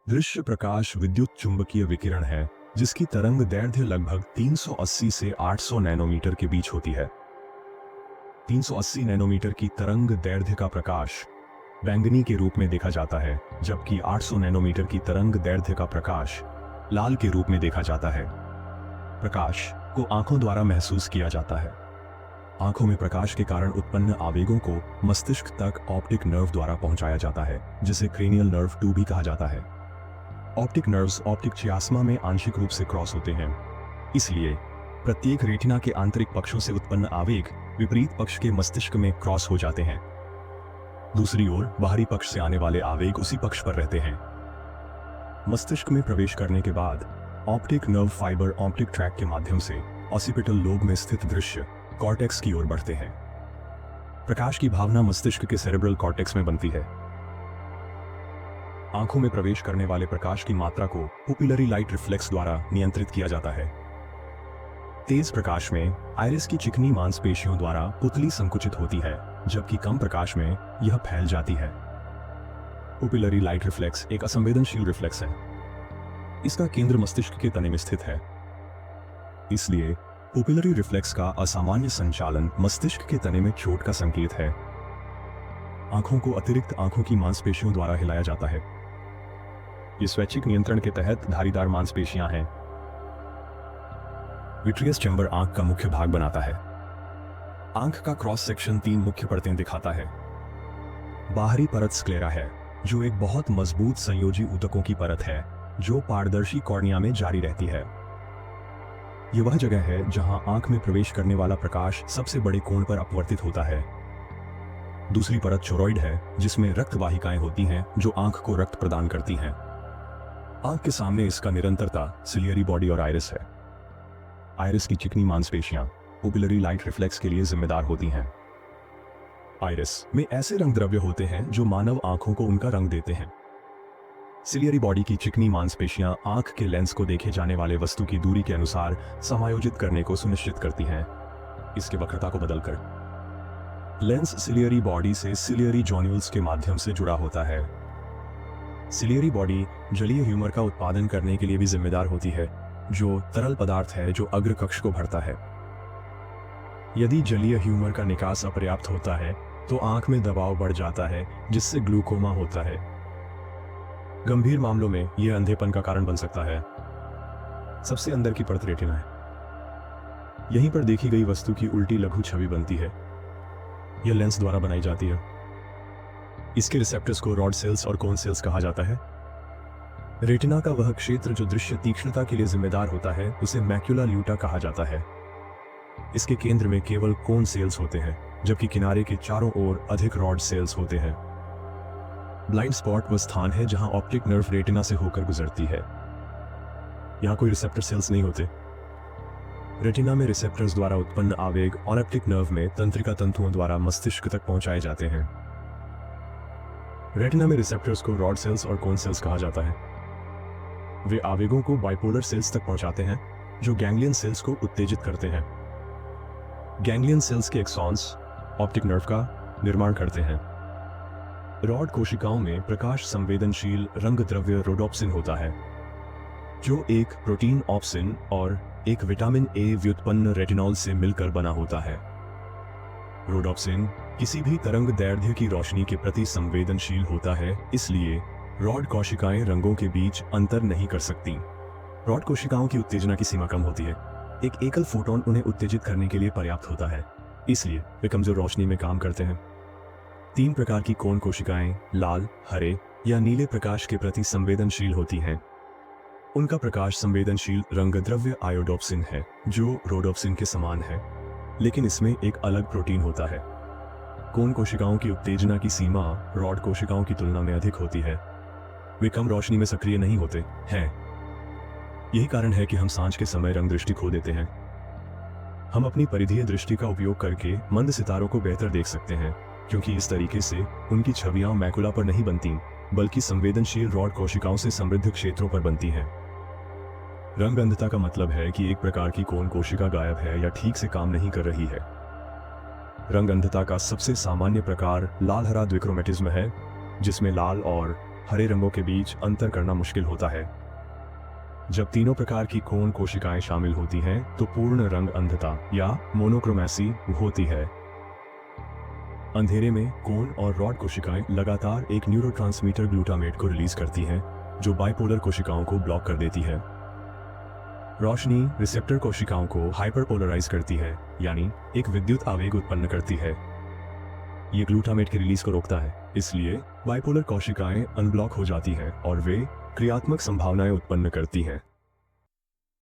दृश्य प्रकाश विद्युत चुंबकीय विकिरण है जिसकी तरंग दैर्ध्य लगभग 380 से 800 नैनोमीटर के बीच होती है। 380 नैनोमीटर की तरंग दैर्ध्य का प्रकाश बैंगनी के रूप में देखा जाता है, जबकि 800 नैनोमीटर की तरंग दैर्ध्य का प्रकाश लाल के रूप में देखा जाता है। प्रकाश को आंखों द्वारा महसूस किया जाता है। आंखों में प्रकाश के कारण उत्पन्न आवेगों को मस्तिष्क तक ऑप्टिक नर्व द्वारा पहुंचाया जाता है, जिसे क्रेनियल नर्व 2 भी कहा जाता है। ऑप्टिक नर्व्स ऑप्टिक चियास्मा में आंशिक रूप से क्रॉस होते हैं, इसलिए प्रत्येक रेटिना के आंतरिक पक्षों से उत्पन्न आवेग विपरीत पक्ष के मस्तिष्क में क्रॉस हो जाते हैं। दूसरी ओर बाहरी पक्ष से आने वाले आवेग उसी पक्ष पर रहते हैं। मस्तिष्क में प्रवेश करने के बाद optic nerve fibre optic track के माध्यम से ऑसिपिटल लोब में स्थित दृश्य कॉर्टेक्स की ओर बढ़ते हैं। प्रकाश की भावना मस्तिष्क के सेरेब्रल कॉर्टेक्स में बनती है। आंखों में प्रवेश करने वाले प्रकाश की मात्रा को पुपिलरी लाइट रिफ्लेक्स द्वारा नियंत्रित किया जाता है। तेज प्रकाश में आइरिस की चिकनी मांसपेशियों द्वारा पुतली संकुचित होती है, जबकि कम प्रकाश में यह फैल जाती है। पुपिलरी लाइट रिफ्लेक्स एक असंवेदनशील रिफ्लेक्स है। इसका केंद्र मस्तिष्क के तने में स्थित है। इसलिए पुपिलरी रिफ्लेक्स का असामान्य संचालन मस्तिष्क के तने में चोट का संकेत है। आंखों को अतिरिक्त आंखों की मांसपेशियों द्वारा हिलाया जाता है। ये स्वैच्छिक नियंत्रण के तहत धारीदार मांसपेशियां हैं। विट्रियस चैम्बर आंख का मुख्य भाग बनाता है। आंख का क्रॉस सेक्शन 3 मुख्य परतें दिखाता है। बाहरी परत स्क्लेरा है, जो एक बहुत मजबूत संयोजी ऊतकों की परत है जो पारदर्शी कॉर्निया में जारी रहती है। यह वह जगह है जहां आंख में प्रवेश करने वाला प्रकाश सबसे बड़े कोण पर अपवर्तित होता है। दूसरी परत चोरॉइड है, जिसमें रक्त वाहिकाएं होती हैं जो आंख को रक्त प्रदान करती हैं। आंख के सामने इसका निरंतरता सिलियरी बॉडी और आइरिस है। आइरिस की चिकनी मांसपेशियां पुपिलरी लाइट रिफ्लेक्स के लिए जिम्मेदार होती हैं। आइरिस में ऐसे रंग द्रव्य होते हैं जो मानव आंखों को उनका रंग देते हैं। सिलियरी बॉडी की चिकनी मांसपेशियां आंख के लेंस को देखे जाने वाले वस्तु की दूरी के अनुसार समायोजित करने को सुनिश्चित करती हैं, इसके वक्रता को बदलकर। लेंस सिलियरी बॉडी से सिलियरी जॉन्यूल्स के माध्यम से जुड़ा होता है। सिलियरी बॉडी जलीय ह्यूमर का उत्पादन करने के लिए भी जिम्मेदार होती है, जो तरल पदार्थ है जो अग्र कक्ष को भरता है। यदि जलीय ह्यूमर का निकास अपर्याप्त होता है तो आंख में दबाव बढ़ जाता है, जिससे ग्लूकोमा होता है। गंभीर मामलों में यह अंधेपन का कारण बन सकता है। सबसे अंदर की परत रेटिना है। यहीं पर देखी गई वस्तु की उल्टी लघु छवि बनती है। यह लेंस द्वारा बनाई जाती है। इसके रिसेप्टर्स को रॉड सेल्स और कोन सेल्स कहा जाता है। रेटिना का वह क्षेत्र जो दृश्य तीक्ष्णता के लिए जिम्मेदार होता है उसे मैक्युला ल्यूटा कहा जाता है। इसके केंद्र में केवल कोन सेल्स होते हैं, जबकि किनारे के चारों ओर अधिक रॉड सेल्स होते हैं। ब्लाइंड स्पॉट वह स्थान है जहां ऑप्टिक नर्व रेटिना से होकर गुजरती है। यहां कोई रिसेप्टर सेल्स नहीं होते। रेटिना में रिसेप्टर्स द्वारा उत्पन्न आवेग ऑप्टिक नर्व में तंत्रिका तंतुओं द्वारा मस्तिष्क तक पहुंचाए जाते हैं। रेटिना में रिसेप्टर्स को रॉड सेल्स और कोन सेल्स कहा जाता है। वे आवेगों को बाइपोलर सेल्स तक पहुंचाते हैं, जो गैंग्लियन सेल्स को उत्तेजित करते हैं। गैंग्लियन सेल्स के एक्सॉन्स ऑप्टिक नर्व का निर्माण करते हैं। रॉड कोशिकाओं में प्रकाश संवेदनशील रंग द्रव्य रोडोप्सिन होता है, जो एक प्रोटीन ऑप्सिन और एक विटामिन ए व्युत्पन्न रेटिनॉल से मिलकर बना होता है। रोडोप्सिन किसी भी तरंग दैर्ध्य की रोशनी के प्रति संवेदनशील होता है, इसलिए रॉड कोशिकाएं रंगों के बीच अंतर नहीं कर सकती। रॉड कोशिकाओं की उत्तेजना की सीमा कम होती है। एक एकल फोटोन उन्हें उत्तेजित करने के लिए पर्याप्त होता है, इसलिए वे कमजोर रोशनी में काम करते हैं। 3 प्रकार की कोन कोशिकाएं लाल, हरे या नीले प्रकाश के प्रति संवेदनशील होती हैं। उनका प्रकाश संवेदनशील रंग द्रव्य आयोडोप्सिन है, जो रोडोप्सिन के समान है, लेकिन इसमें एक अलग प्रोटीन होता है। कोन कोशिकाओं की उत्तेजना की सीमा रॉड कोशिकाओं की तुलना में अधिक होती है। वे कम रोशनी में सक्रिय नहीं होते हैं। यही कारण है कि हम सांझ के समय रंग दृष्टि खो देते हैं। हम अपनी परिधीय दृष्टि का उपयोग करके मंद सितारों को बेहतर देख सकते हैं, क्योंकि इस तरीके से उनकी छवियां मैकुला पर नहीं बनती, बल्कि संवेदनशील रॉड कोशिकाओं से समृद्ध क्षेत्रों पर बनती हैं। रंग अंधता का मतलब है कि एक प्रकार की कोन कोशिका गायब है या ठीक से काम नहीं कर रही है। रंग अंधता का सबसे सामान्य प्रकार लाल हरा द्विक्रोमेटिज्म है, जिसमें लाल और हरे रंगों के बीच अंतर करना मुश्किल होता है। जब तीनों प्रकार की कोन कोशिकाएं शामिल होती हैं तो पूर्ण रंग अंधता या मोनोक्रोमेसी होती है। अंधेरे में कोन और रॉड कोशिकाएं लगातार एक न्यूरोट्रांसमीटर ग्लूटामेट को रिलीज करती हैं, जो बाइपोलर कोशिकाओं को ब्लॉक कर देती है। रोशनी रिसेप्टर कोशिकाओं को हाइपरपोलराइज करती है, यानी एक विद्युत आवेग उत्पन्न करती है। ये ग्लूटामेट की रिलीज को रोकता है, इसलिए बाइपोलर कोशिकाएं अनब्लॉक हो जाती हैं और वे क्रियात्मक संभावनाएं उत्पन्न करती हैं।